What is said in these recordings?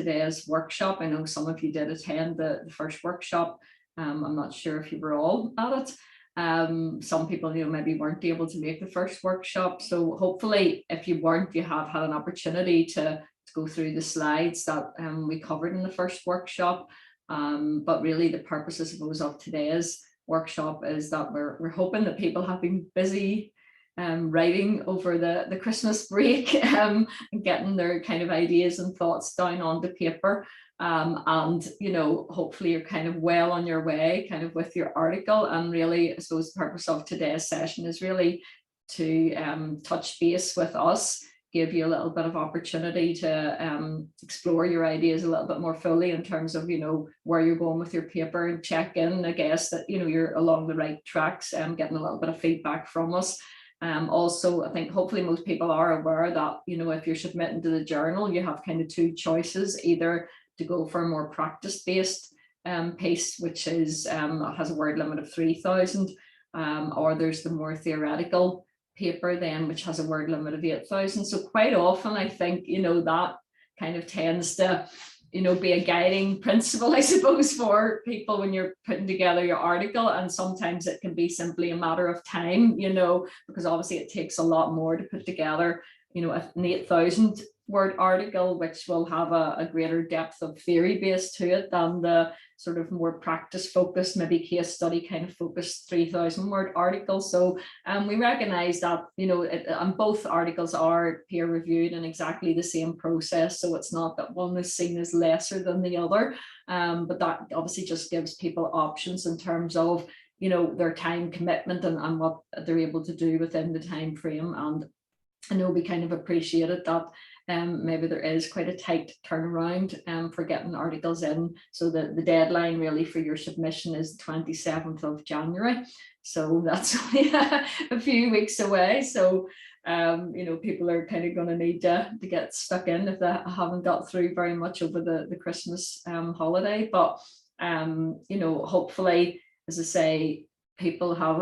today's workshop. I know some of you did attend the first workshop. I'm not sure if you were all at it. Some people, maybe weren't able to make the first workshop. So hopefully, if you weren't, you have had an opportunity to go through the slides that we covered in the first workshop. But really, the purpose, I suppose, of today's workshop is that we're hoping that people have been busy writing over the Christmas break and getting their kind of ideas and thoughts down onto paper. And hopefully you're kind of well on your way kind of with your article. And really, I suppose the purpose of today's session is really to touch base with us, give you a little bit of opportunity to explore your ideas a little bit more fully in terms of where you're going with your paper, and check in, I guess, that you're along the right tracks and getting a little bit of feedback from us. Also, I think hopefully most people are aware that if you're submitting to the journal, you have kind of two choices: either to go for a more practice-based piece, which is has a word limit of 3,000, or there's the more theoretical paper then, which has a word limit of 8,000. So quite often, I think that kind of tends to be a guiding principle, I suppose, for people when you're putting together your article. And sometimes it can be simply a matter of time, because obviously it takes a lot more to put together an 8,000 word article, which will have a greater depth of theory base to it than the sort of more practice focused, maybe case study kind of focused 3,000 word article. So we recognize that and both articles are peer reviewed in exactly the same process, so it's not that one is seen as lesser than the other, but that obviously just gives people options in terms of their time commitment and what they're able to do within the time frame. And I know we kind of appreciated that maybe there is quite a tight turnaround for getting articles in. So the deadline really for your submission is the 27th of January. So that's only a few weeks away. So, people are kind of going to need to get stuck in if they haven't got through very much over the Christmas holiday. But, hopefully, as I say, people have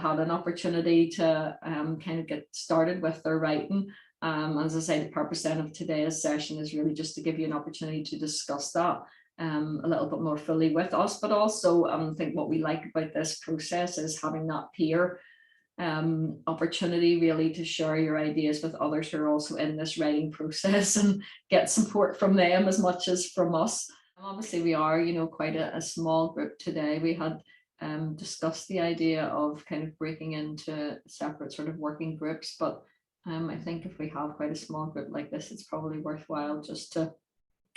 had an opportunity to kind of get started with their writing. As I say, the purpose then of today's session is really just to give you an opportunity to discuss that a little bit more fully with us. But also, I think what we like about this process is having that peer opportunity really to share your ideas with others who are also in this writing process and get support from them as much as from us. Obviously, we are, quite a small group today. We had discussed the idea of kind of breaking into separate sort of working groups, but I think if we have quite a small group like this, it's probably worthwhile just to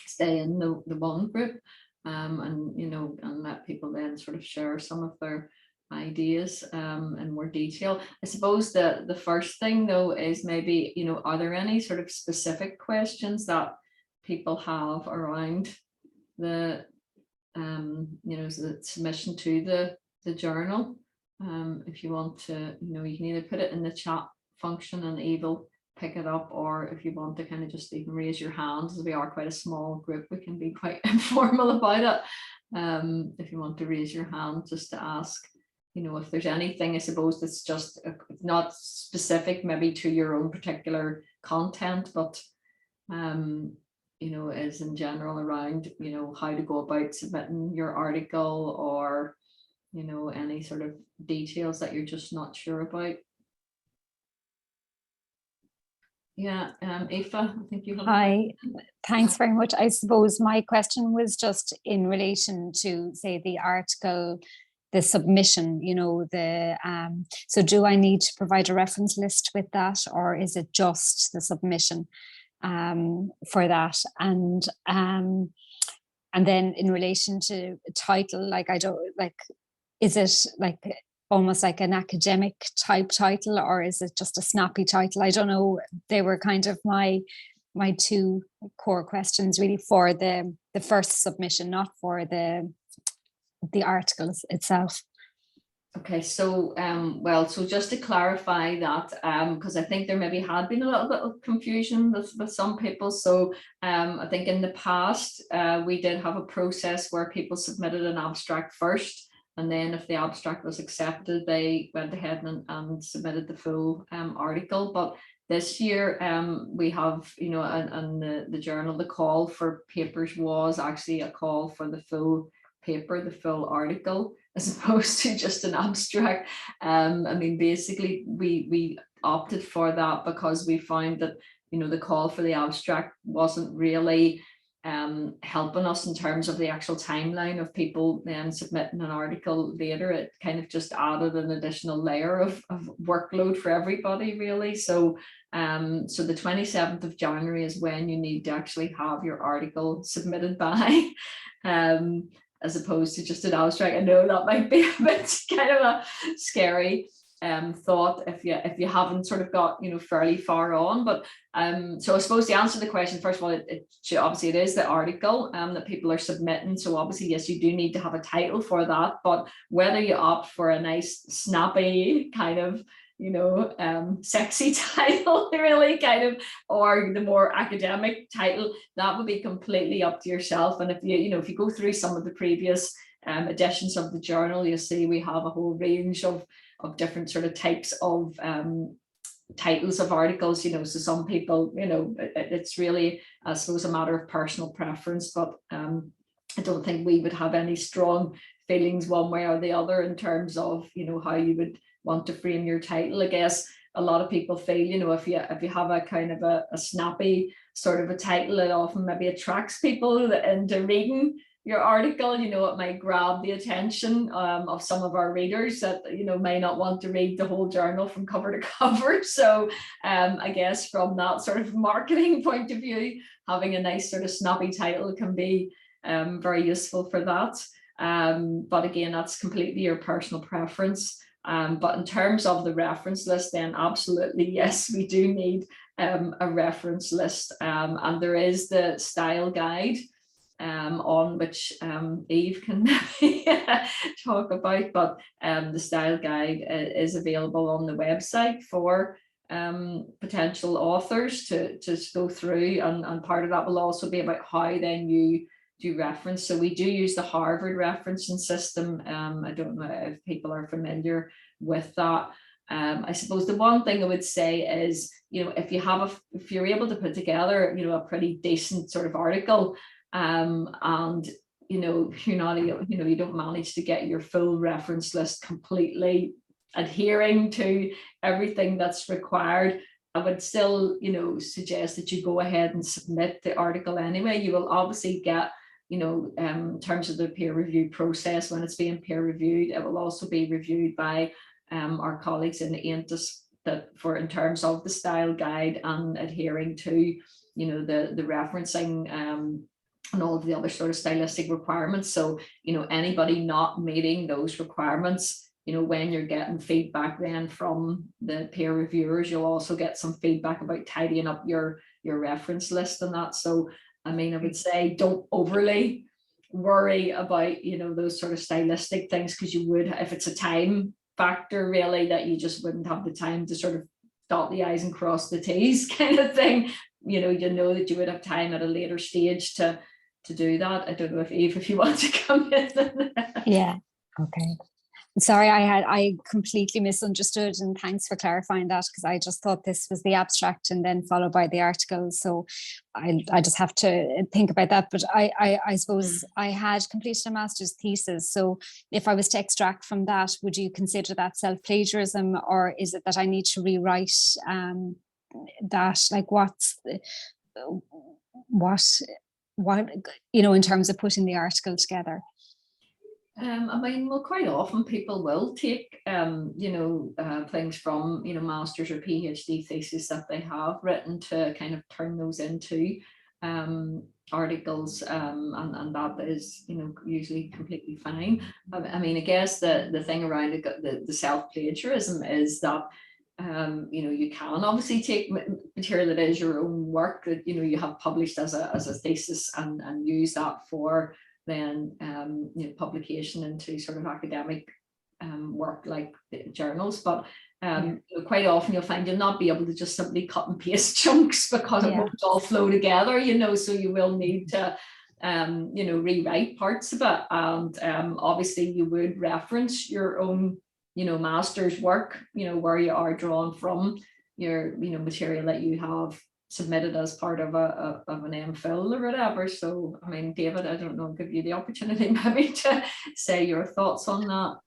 stay in the one group and let people then sort of share some of their ideas in more detail. I suppose the first thing though is maybe, are there any sort of specific questions that people have around the the submission to the journal? If you want to, you can either put it in the chat function and Eve will pick it up, or if you want to kind of just even raise your hand, as we are quite a small group, we can be quite informal about it. If you want to raise your hand just to ask, if there's anything, I suppose that's just not specific maybe to your own particular content, but is in general around, how to go about submitting your article, or, any sort of details that you're just not sure about. Yeah, Aoife, I think you have. Hi, thanks very much. I suppose my question was just in relation to, say, the article, the submission, so do I need to provide a reference list with that, or is it just the submission for that? And then in relation to title, is it almost like an academic type title, or is it just a snappy title? I don't know. They were kind of my two core questions really for the first submission, not for the article itself. Okay, so so just to clarify that, because I think there maybe had been a little bit of confusion with some people. So I think in the past we did have a process where people submitted an abstract first, and then if the abstract was accepted, they went ahead and submitted the full article. But This year, we have, you know, and the journal, the call for papers was actually a call for the full paper, the full article, as opposed to just an abstract. I mean, basically, we opted for that because we found that, you know, the call for the abstract wasn't really helping us in terms of the actual timeline of people then submitting an article later. It kind of just added an additional layer of workload for everybody, really. So so the 27th of January is when you need to actually have your article submitted by, as opposed to just an abstract. I know that might be a bit kind of a scary thought if you haven't sort of got, you know, fairly far on. But so I suppose to answer the question, first of all, it is the article that people are submitting. So obviously, yes, you do need to have a title for that, but whether you opt for a nice snappy kind of, you know, sexy title, really, kind of, or the more academic title, that would be completely up to yourself. And if if you go through some of the previous editions of the journal, you'll see we have a whole range of different sort of types of titles of articles, you know. So some people, you know, it's really, I suppose, a matter of personal preference, but I don't think we would have any strong feelings one way or the other in terms of, you know, how you would want to frame your title. I guess a lot of people feel, you know, if you have a kind of a snappy sort of a title, it often maybe attracts people into reading your article. You know, it might grab the attention of some of our readers that, you know, may not want to read the whole journal from cover to cover. So I guess from that sort of marketing point of view, having a nice sort of snappy title can be very useful for that. But again, that's completely your personal preference. But in terms of the reference list, then absolutely, yes, we do need a reference list. And there is the style guide on which Eve can talk about, but the style guide is available on the website for potential authors to go through, and part of that will also be about how then you do reference. So we do use the Harvard referencing system. I don't know if people are familiar with that. I suppose the one thing I would say is, you know, if you're able to put together, you know, a pretty decent sort of article, and you know, you're not, you know, you don't manage to get your full reference list completely adhering to everything that's required, I would still, you know, suggest that you go ahead and submit the article anyway. You will obviously get, you know, in terms of the peer review process, when it's being peer reviewed, it will also be reviewed by our colleagues in the AONTAS, that for in terms of the style guide and adhering to, you know, the referencing and all of the other sort of stylistic requirements. So, you know, anybody not meeting those requirements, you know, when you're getting feedback then from the peer reviewers, you'll also get some feedback about tidying up your reference list and that. So, I mean, I would say don't overly worry about, you know, those sort of stylistic things, because you would, if it's a time factor really, that you just wouldn't have the time to sort of dot the I's and cross the T's kind of thing. You know that you would have time at a later stage to do that. I don't know if Eve, if you want to come in. Yeah, okay. Sorry, I completely misunderstood, and thanks for clarifying that, because I just thought this was the abstract and then followed by the article. So I just have to think about that. But I suppose I had completed a master's thesis. So if I was to extract from that, would you consider that self-plagiarism, or is it that I need to rewrite that? Like what, you know, in terms of putting the article together? I mean, well, quite often people will take, you know, things from, you know, master's or PhD thesis that they have written to kind of turn those into articles, and that is, you know, usually completely fine. I mean, I guess the thing around the self-plagiarism is that, you know, you can obviously take material that is your own work that, you know, you have published as a thesis and use that for then you know, publication into sort of academic work like journals. But you know, quite often you'll find you'll not be able to just simply cut and paste chunks, because it won't all flow together, you know, so you will need to you know, rewrite parts of it. And obviously you would reference your own, you know, master's work, you know, where you are drawn from, your material that you have submitted as part of an MPhil or whatever. So I mean, David, I don't know, give you the opportunity maybe to say your thoughts on that.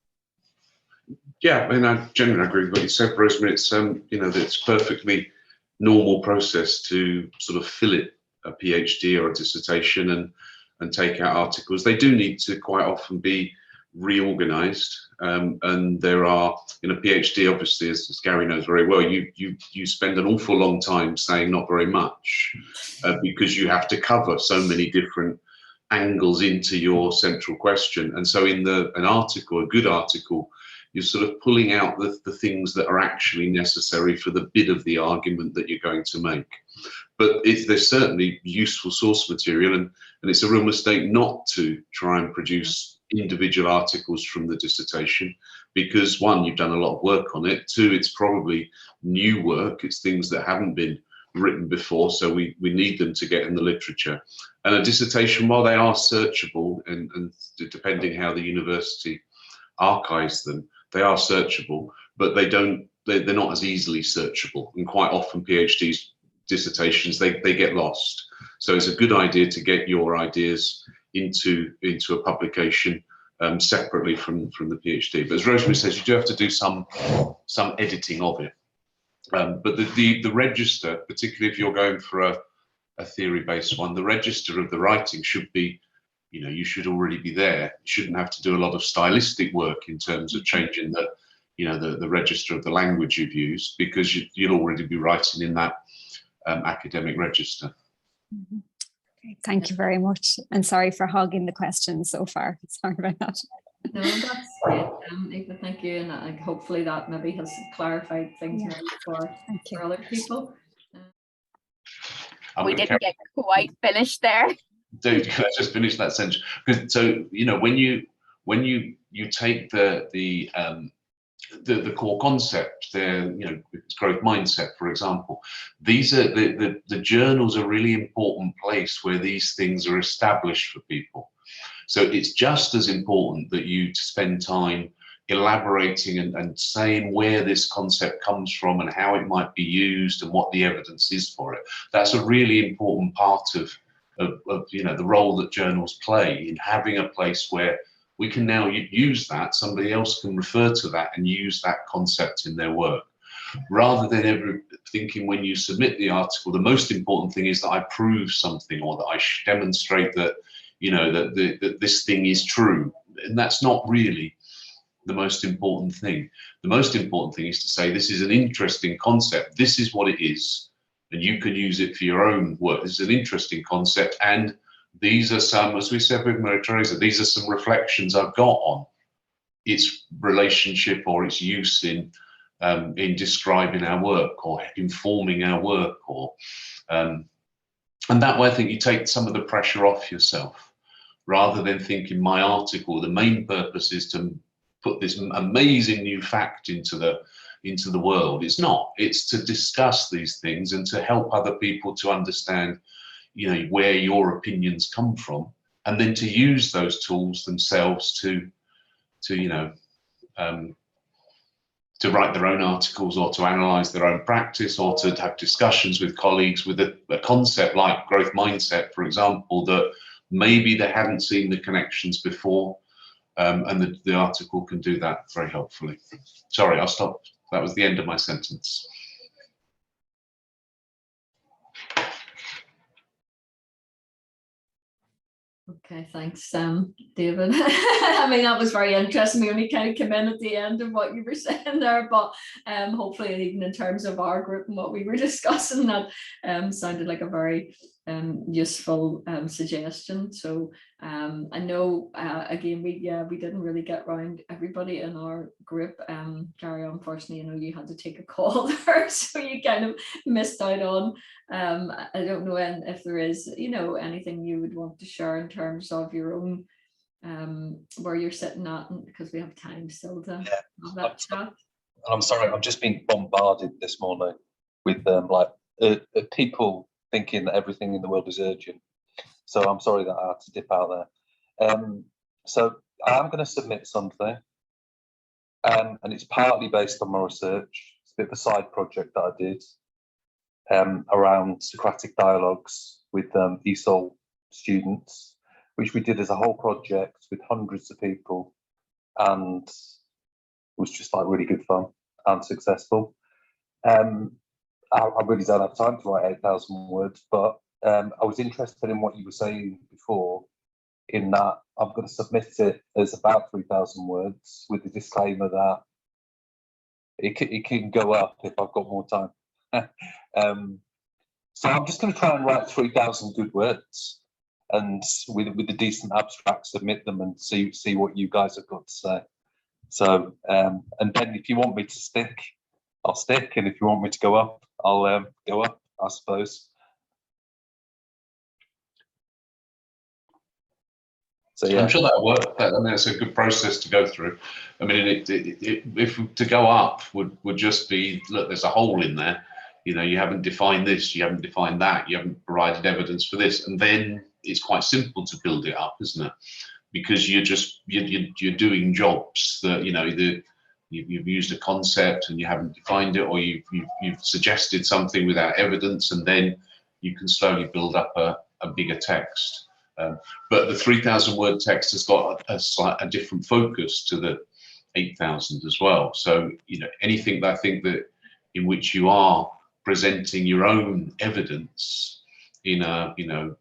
Yeah, I mean, I generally agree with what you said, Rosemary. It's it's perfectly normal process to sort of fill it a PhD or a dissertation and take out articles. They do need to quite often be reorganized, and there are, PhD, obviously, as Gary knows very well, you spend an awful long time saying not very much, because you have to cover so many different angles into your central question. And so in an article, a good article, you're sort of pulling out the things that are actually necessary for the bit of the argument that you're going to make. But there's certainly useful source material, and it's a real mistake not to try and produce individual articles from the dissertation, because one, you've done a lot of work on it. Two, it's probably new work. It's things that haven't been written before, so we need them to get in the literature. And a dissertation, while they are searchable, and depending how the university archives them, they are searchable, but they're not as easily searchable. And quite often PhDs, dissertations, they get lost. So it's a good idea to get your ideas into a publication separately from the PhD. But as Rosemary says, you do have to do some editing of it. But the register, particularly if you're going for a theory-based one, the register of the writing should be, you should already be there. You shouldn't have to do a lot of stylistic work in terms of changing the register of the language you've used, because you'll already be writing in that academic register. Mm-hmm. Okay, thank you very much. And sorry for hogging the questions so far. Sorry about that. No, that's great. Eva, thank you. And hopefully that maybe has clarified things maybe for other people. We didn't get quite finished there. Dude, can I just finish that sentence? Because so when you take the core concept, it's growth mindset, for example. These are the journals are a really important place where these things are established for people. So it's just as important that you spend time elaborating and saying where this concept comes from and how it might be used and what the evidence is for it. That's a really important part of the role that journals play in having a place where we can now use that, somebody else can refer to that and use that concept in their work. Rather than ever thinking when you submit the article, the most important thing is that I prove something, or that I demonstrate that, that this thing is true. And that's not really the most important thing. The most important thing is to say, this is an interesting concept. This is what it is. And you can use it for your own work. This is an interesting concept. And these are some, as we said with Maria Teresa, these are some reflections I've got on its relationship or its use in describing our work or informing our work, or and that way I think you take some of the pressure off yourself, rather than thinking my article, the main purpose is to put this amazing new fact into the world. It's not. It's to discuss these things and to help other people to understand where your opinions come from, and then to use those tools themselves to write their own articles, or to analyze their own practice, or to have discussions with colleagues with a concept like growth mindset, for example, that maybe they hadn't seen the connections before, and the article can do that very helpfully. Sorry, I'll stop. That was the end of my sentence. Okay, thanks, David. I mean, that was very interesting. We only kind of came in at the end of what you were saying there, but hopefully even in terms of our group and what we were discussing, that sounded like a very useful suggestion. So I know, again, we didn't really get around everybody in our group. Gary, unfortunately, you had to take a call there, so you kind of missed out on. I don't know if there is, anything you would want to share in terms of your own, where you're sitting at, because we have time still to have that chat. I'm sorry, I'm just being bombarded this morning with people thinking that everything in the world is urgent. So I'm sorry that I had to dip out there. So I'm going to submit something, and it's partly based on my research, a bit of a side project that I did around Socratic dialogues with ESOL students, which we did as a whole project with hundreds of people, and it was just like really good fun and successful. I really don't have time to write 8,000 words, but I was interested in what you were saying before, in that I'm going to submit it as about 3,000 words with the disclaimer that it can go up if I've got more time. So I'm just going to try and write 3,000 good words, and with a decent abstract, submit them and see what you guys have got to say. So and then if you want me to stick, I'll stick, and if you want me to go up, I'll go up, I suppose. So yeah, I'm sure that'll work. I mean, it's a good process to go through. I mean, if to go up would just be, look, there's a hole in there. You know, you haven't defined this, you haven't defined that, you haven't provided evidence for this, and then it's quite simple to build it up, isn't it? Because you're doing jobs that, you know, you've used a concept and you haven't defined it, or you've suggested something without evidence, and then you can slowly build up a bigger text. But the 3,000 word text has got a different focus to the 8,000 as well. So, you know, anything that I think that in which you are presenting your own evidence in a, you know,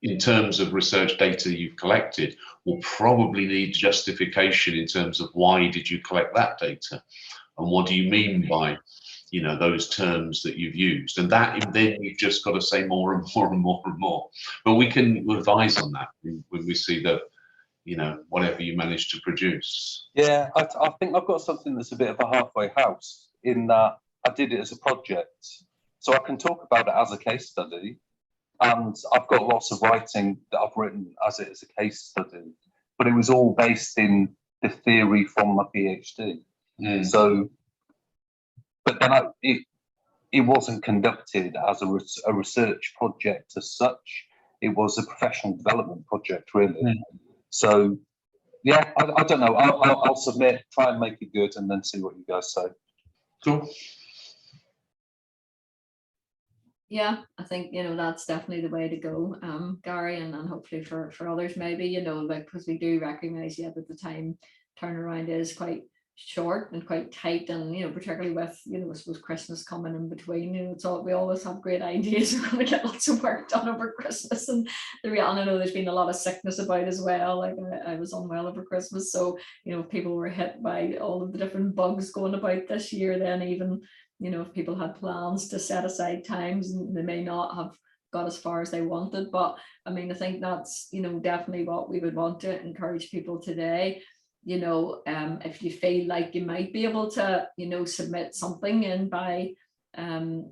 in terms of research data you've collected, will probably need justification in terms of why did you collect that data, and what do you mean by, you know, those terms that you've used, and that then you've just got to say more and more and more and more. But we can advise on that when we see that, you know, whatever you manage to produce. yeah, I think I've got something that's a bit of a halfway house, in that I did it as a project, so I can talk about it as a case study, and I've got lots of writing that I've written as it as a case study, but it was all based in the theory from my PhD. So, but then it wasn't conducted as a research project as such. It was a professional development project, really. So, yeah, I don't know. I'll submit, try and make it good, and then see what you guys say. Cool. Yeah, I think, you know, that's definitely the way to go, Gary, and hopefully for others maybe, you know, like, because we do recognize, yeah, that the time turnaround is quite short and quite tight, and, you know, particularly with, you know, I suppose Christmas coming in between, you know, it's all, we always have great ideas, we're going to get lots of work done over Christmas, and the reality, I know there's been a lot of sickness about as well, like I was unwell over Christmas, so, you know, if people were hit by all of the different bugs going about this year, then even, you know, if people had plans to set aside times, and they may not have got as far as they wanted. But I mean, I think that's, you know, definitely what we would want to encourage people today. You know, if you feel like you might be able to, you know, submit something in by, you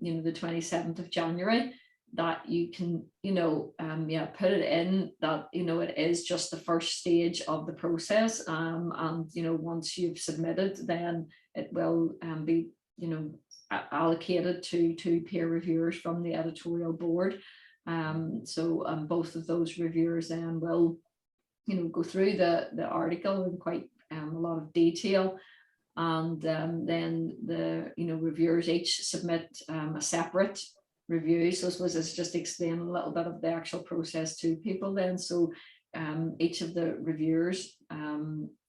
know, the 27th of January, that you can, you know, yeah, put it in that, you know, it is just the first stage of the process. And, you know, once you've submitted, then it will be, you know, allocated to peer reviewers from the editorial board. So both of those reviewers then will, you know, go through the article in quite a lot of detail, and then the, you know, reviewers each submit a separate review. So I suppose it's just explain a little bit of the actual process to people then. So each of the reviewers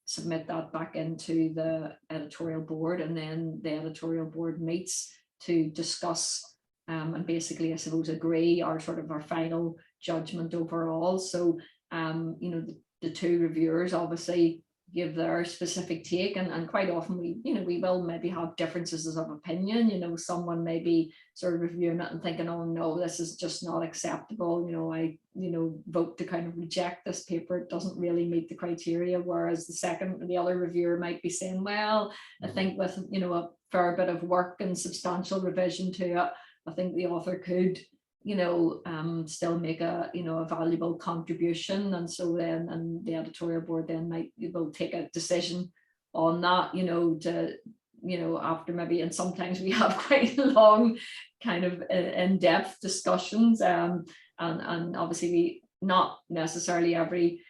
submit that back into the editorial board, and then the editorial board meets to discuss and basically, I suppose, agree our sort of our final judgment overall. So you know, the two reviewers obviously give their specific take, and quite often we, you know, we will maybe have differences of opinion. You know, someone may be sort of reviewing it and thinking, oh no, this is just not acceptable, you know, I, you know, vote to kind of reject this paper, it doesn't really meet the criteria, whereas the other reviewer might be saying, well, I think with, you know, a fair bit of work and substantial revision to it, I think the author could, you know, still make a, you know, a valuable contribution. And so then, and the editorial board then will take a decision on that, you know, to, you know, after maybe, and sometimes we have quite long kind of in-depth discussions, and obviously we, not necessarily every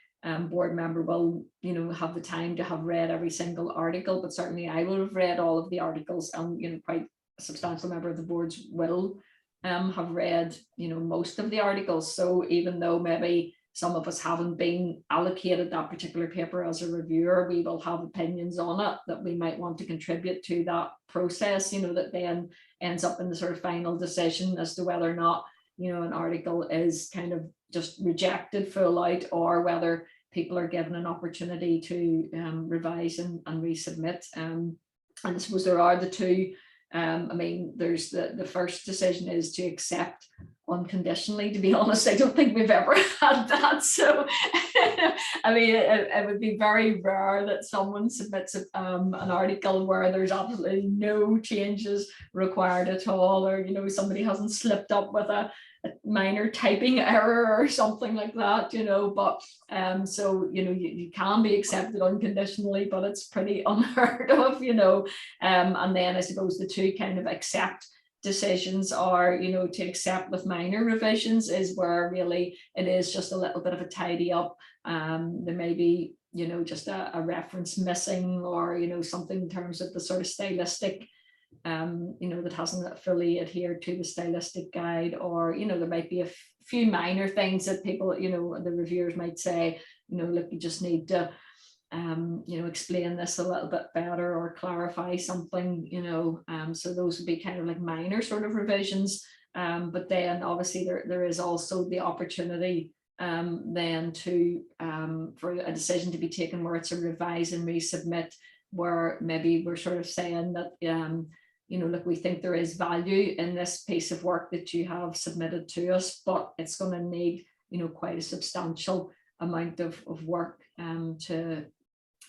board member will, you know, have the time to have read every single article, but certainly I will have read all of the articles, and, you know, quite a substantial member of the boards will have read, you know, most of the articles. So even though maybe some of us haven't been allocated that particular paper as a reviewer, we will have opinions on it that we might want to contribute to that process, you know, that then ends up in the sort of final decision as to whether or not, you know, an article is kind of just rejected full out, or whether people are given an opportunity to revise and resubmit. And I suppose there are the two. I mean, there's the first decision is to accept unconditionally. To be honest, I don't think we've ever had that. So, I mean, it would be very rare that someone submits an article where there's absolutely no changes required at all, or, you know, somebody hasn't slipped up with a minor typing error or something like that, you know. But so, you know, you can be accepted unconditionally, but it's pretty unheard of, you know. And then I suppose the two kind of accept decisions are, you know, to accept with minor revisions is where really it is just a little bit of a tidy up. There may be, you know, just a reference missing, or, you know, something in terms of the sort of stylistic, you know, that hasn't fully adhered to the stylistic guide, or, you know, there might be a few minor things that people, you know, the reviewers might say, you know, look, you just need to, you know, explain this a little bit better or clarify something, you know. So those would be kind of like minor sort of revisions. But then obviously there is also the opportunity then to for a decision to be taken where it's a revise and resubmit, where maybe we're sort of saying that you know, look, we think there is value in this piece of work that you have submitted to us, but it's going to need, you know, quite a substantial amount of work to,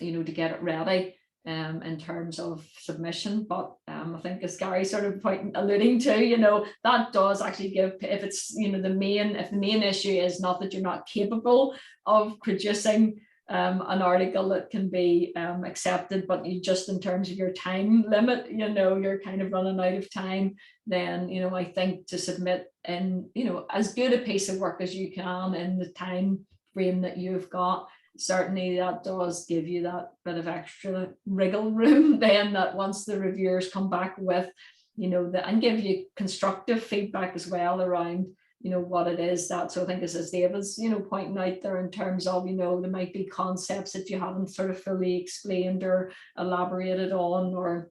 you know, to get it ready in terms of submission. But I think, as Gary sort of alluding to, you know, that does actually give, if it's, you know, if the main issue is not that you're not capable of producing an article that can be accepted, but you just, in terms of your time limit, you know, you're kind of running out of time, then, you know, I think to submit in, you know, as good a piece of work as you can in the time frame that you've got, certainly that does give you that bit of extra wriggle room then, that once the reviewers come back with, you know, and give you constructive feedback as well around, you know, what it is that, so I think as David's, you know, pointing out there in terms of, you know, there might be concepts that you haven't sort of fully explained or elaborated on, or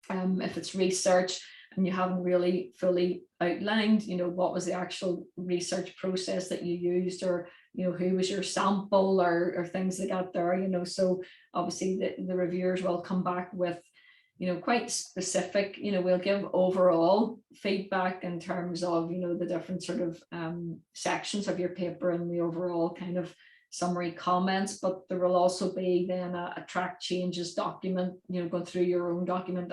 if it's research and you haven't really fully outlined, you know, what was the actual research process that you used, or, you know, who was your sample, or things like that there, you know. So obviously the reviewers will come back with, you know, quite specific, you know, we'll give overall feedback in terms of, you know, the different sort of sections of your paper and the overall kind of summary comments, but there will also be then a track changes document, you know, going through your own document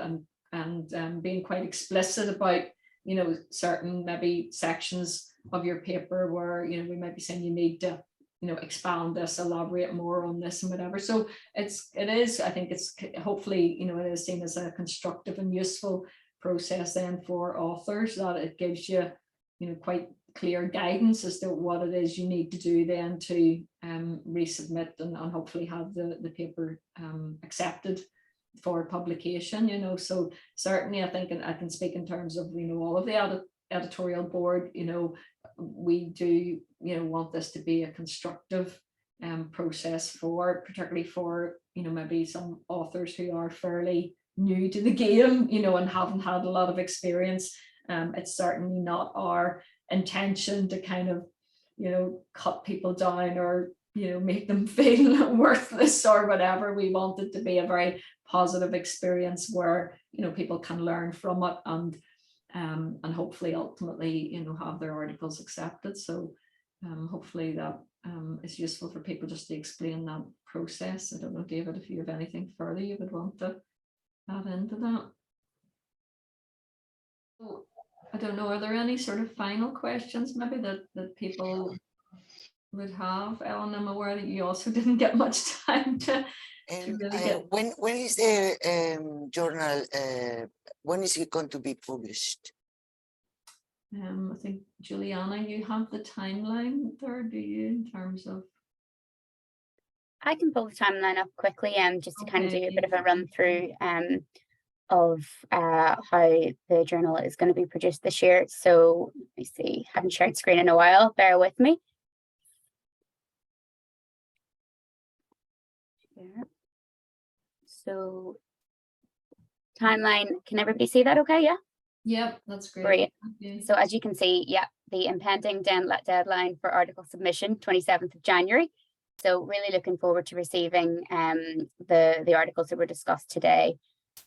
and being quite explicit about, you know, certain maybe sections of your paper where, you know, we might be saying you need to, you know, expand this, elaborate more on this and whatever. So it is, I think it's hopefully, you know, it is seen as a constructive and useful process then for authors, that it gives you, you know, quite clear guidance as to what it is you need to do then to resubmit and hopefully have the paper accepted for publication, you know. So certainly I think, and I can speak in terms of, you know, all of the editorial board, you know, we do, you know, want this to be a constructive process for, particularly for, you know, maybe some authors who are fairly new to the game, you know, and haven't had a lot of experience. It's certainly not our intention to kind of, you know, cut people down or, you know, make them feel worthless or whatever. We want it to be a very positive experience where, you know, people can learn from it and hopefully ultimately, you know, have their articles accepted. So hopefully that is useful for people just to explain that process. I don't know, David, if you have anything further you would want to add into that. So, I don't know, are there any sort of final questions maybe that people would have? Ellen, I'm aware that you also didn't get much time to really get... When is the journal, when is it going to be published? I think, Juliana, you have the timeline there, do you, in terms of... I can pull the timeline up quickly just to kind of do Okay. a bit of a run through of how the journal is going to be produced this year. So let me see, haven't shared screen in a while, bear with me. There. So timeline, can everybody see that okay? Yeah. Yep, that's great. Great. Okay. So as you can see, yeah, the impending deadline for article submission, 27th of January. So really looking forward to receiving the articles that were discussed today.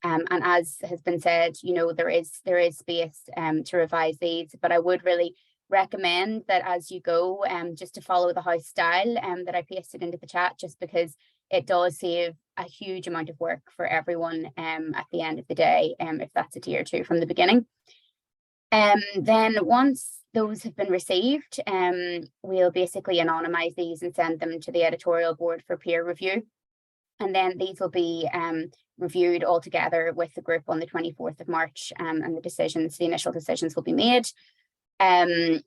And as has been said, you know, there is space to revise these, but I would really recommend that as you go, just to follow the house style that I pasted into the chat, just because it does save a huge amount of work for everyone at the end of the day, if that's adhered to from the beginning. Then once those have been received, we'll basically anonymize these and send them to the editorial board for peer review. And then these will be reviewed all together with the group on the 24th of March, and the initial decisions will be made. On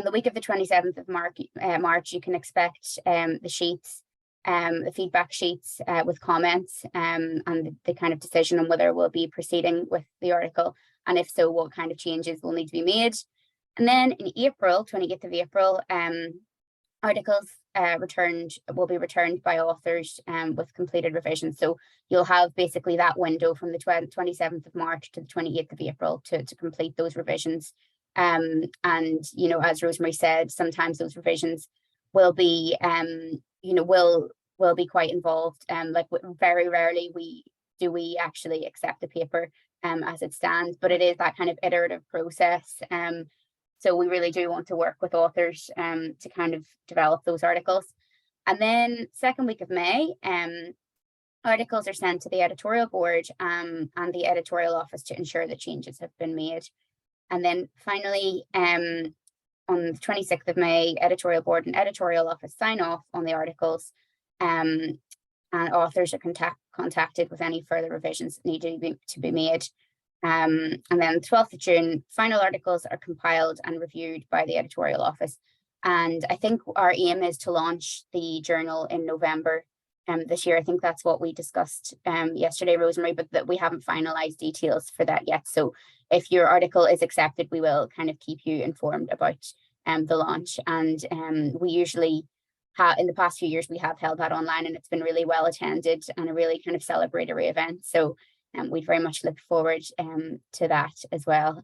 the week of the 27th of March, you can expect the sheets, the feedback sheets with comments and the kind of decision on whether we'll be proceeding with the article, and if so, what kind of changes will need to be made. And then in April, 28th of April, articles will be returned by authors with completed revisions. So you'll have basically that window from the 27th of March to the 28th of April to complete those revisions. And, you know, as Rosemary said, sometimes those revisions will be, you know, will be quite involved. Like very rarely do we actually accept the paper as it stands, but it is that kind of iterative process. So we really do want to work with authors to kind of develop those articles. And then second week of May, articles are sent to the editorial board and the editorial office to ensure that changes have been made. And then finally, on the 26th of May, editorial board and editorial office sign off on the articles, and authors are contacted with any further revisions that need to be made. And then 12th of June, final articles are compiled and reviewed by the editorial office. And I think our aim is to launch the journal in November this year. I think that's what we discussed yesterday, Rosemary, but that we haven't finalized details for that yet. So if your article is accepted, we will kind of keep you informed about the launch. And we usually in the past few years, we have held that online, and it's been really well attended and a really kind of celebratory event. So we'd very much look forward to that as well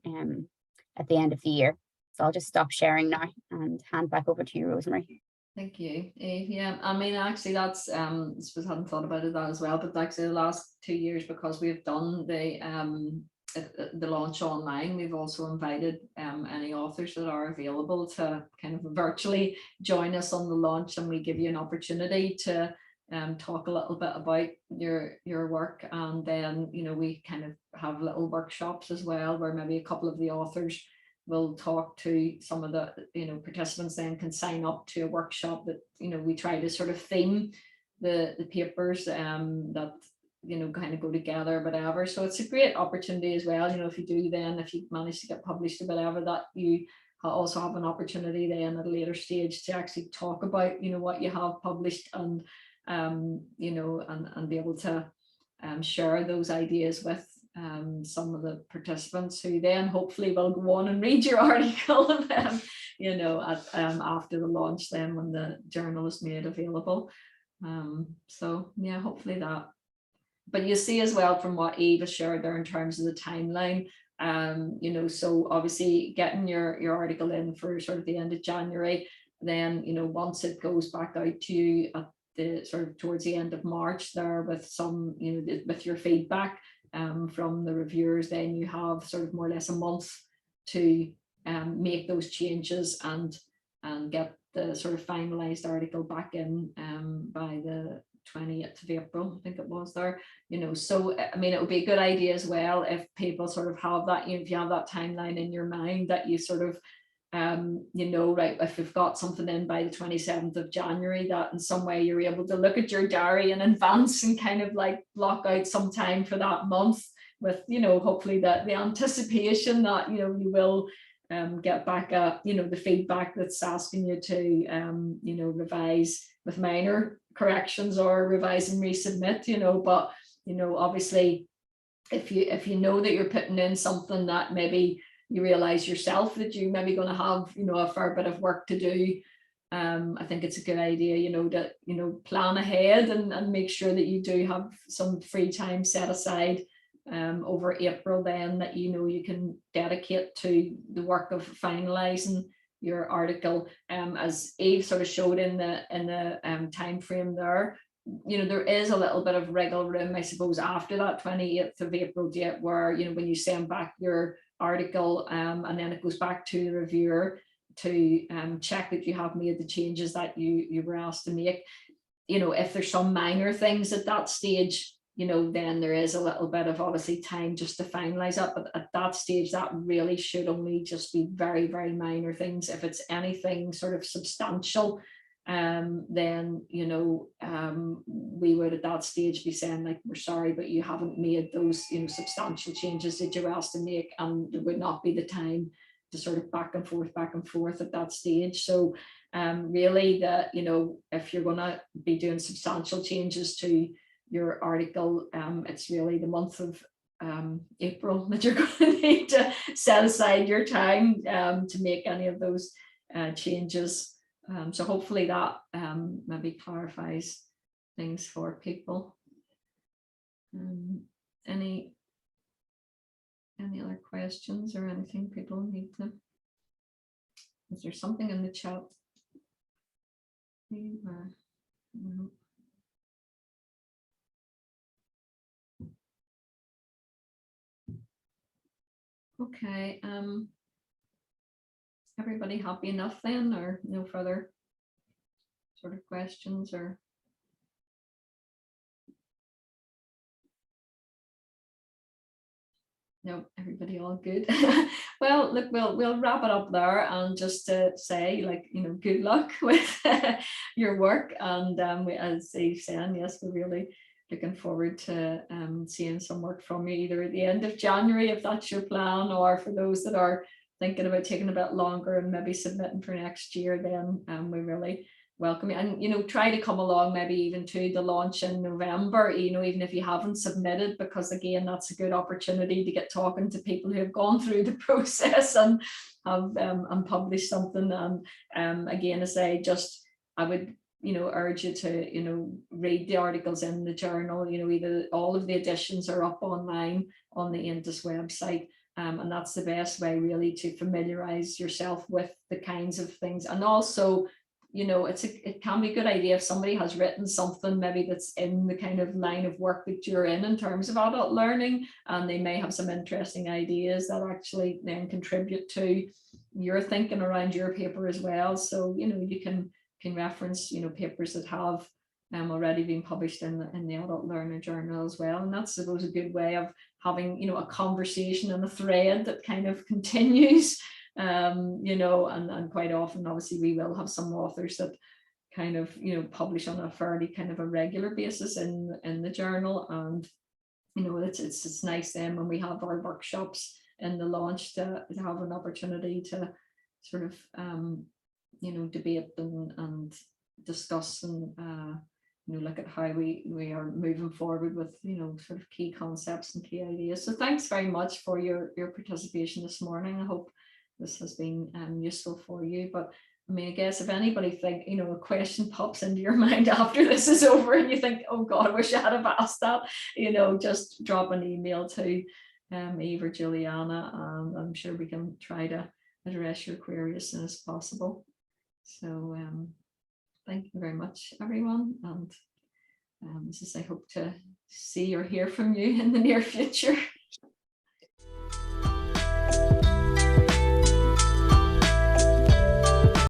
at the end of the year. So I'll just stop sharing now and hand back over to you, Rosemary. Thank you. Yeah, I mean, actually, that's I suppose I hadn't thought about it that as well, but actually the last 2 years, because we've done the launch online, we've also invited any authors that are available to kind of virtually join us on the launch, and we give you an opportunity to talk a little bit about your work. And then, you know, we kind of have little workshops as well, where maybe a couple of the authors will talk to some of the, you know, participants, then can sign up to a workshop that, you know, we try to sort of theme the papers that, you know, kind of go together, whatever. So it's a great opportunity as well, you know, if you manage to get published or whatever, that you also have an opportunity then at a later stage to actually talk about, you know, what you have published, and you know, and be able to share those ideas with some of the participants, who then hopefully will go on and read your article, you know, after the launch, then when the journal is made available. So yeah, hopefully that. But you see as well from what Eva shared there in terms of the timeline, you know, so obviously getting your article in for sort of the end of January, then, you know, once it goes back out to you at the sort of towards the end of March there with some, you know, with your feedback from the reviewers, then you have sort of more or less a month to make those changes and get the sort of finalized article back in by the 20th of April, I think it was there, you know. So I mean, it would be a good idea as well if people sort of have that, you know, if you have that timeline in your mind, that you sort of you know, right, if you've got something in by the 27th of January, that in some way you're able to look at your diary in advance and kind of like block out some time for that month, with, you know, hopefully that the anticipation that, you know, you will get back you know, the feedback that's asking you to you know, revise with minor corrections or revise and resubmit, you know, but, you know, obviously if you know that you're putting in something that maybe you realize yourself that you maybe going to have, you know, a fair bit of work to do, I think it's a good idea, you know, to, you know, plan ahead and make sure that you do have some free time set aside over April, then that, you know, you can dedicate to the work of finalising your article. As Eve sort of showed in the time frame there, you know, there is a little bit of wriggle room, I suppose, after that 28th of April date, where, you know, when you send back your article and then it goes back to the reviewer to check that you have made the changes that you were asked to make. You know, if there's some minor things at that stage, you know, then there is a little bit of obviously time just to finalize that. But at that stage, that really should only just be very, very minor things. If it's anything sort of substantial, then, you know, we would at that stage be saying, like, we're sorry, but you haven't made those, you know, substantial changes that you were asked to make, and there would not be the time to sort of back and forth at that stage. So really, that, you know, if you're going to be doing substantial changes to your article, it's really the month of April that you're going to need to set aside your time to make any of those changes. So hopefully that maybe clarifies things for people. Any other questions or anything people need to? Is there something in the chat? No. Okay, everybody happy enough then, or no further sort of questions? Or no, everybody all good? Well, look, we'll wrap it up there, and just to say, like, you know, good luck with your work, and as Eve saying, yes, we're really looking forward to seeing some work from you either at the end of January, if that's your plan, or for those that are thinking about taking a bit longer and maybe submitting for next year, then we really welcome you. And, you know, try to come along maybe even to the launch in November, you know, even if you haven't submitted, because again, that's a good opportunity to get talking to people who have gone through the process and have and published something. And again, as I would, you know, urge you to, you know, read the articles in the journal. You know, either all of the editions are up online on the AONTAS website, and that's the best way really to familiarize yourself with the kinds of things. And also, you know, it can be a good idea if somebody has written something maybe that's in the kind of line of work that you're in terms of adult learning, and they may have some interesting ideas that actually then contribute to your thinking around your paper as well. So, you know, you can reference, you know, papers that have already been published in the Adult Learner Journal as well. And that's, I suppose, a good way of having, you know, a conversation and a thread that kind of continues. You know, and quite often, obviously, we will have some authors that kind of, you know, publish on a fairly kind of a regular basis in the journal. And, you know, it's nice then when we have our workshops in the launch to have an opportunity to sort of, you know, debate and discuss and, you know, look at how we are moving forward with, you know, sort of key concepts and key ideas. So thanks very much for your participation this morning. I hope this has been useful for you. But I mean, I guess if anybody think, you know, a question pops into your mind after this is over and you think, oh God, I wish I had have asked that, you know, just drop an email to Eve or Juliana, and I'm sure we can try to address your query as soon as possible. So thank you very much, everyone. And I hope to see or hear from you in the near future.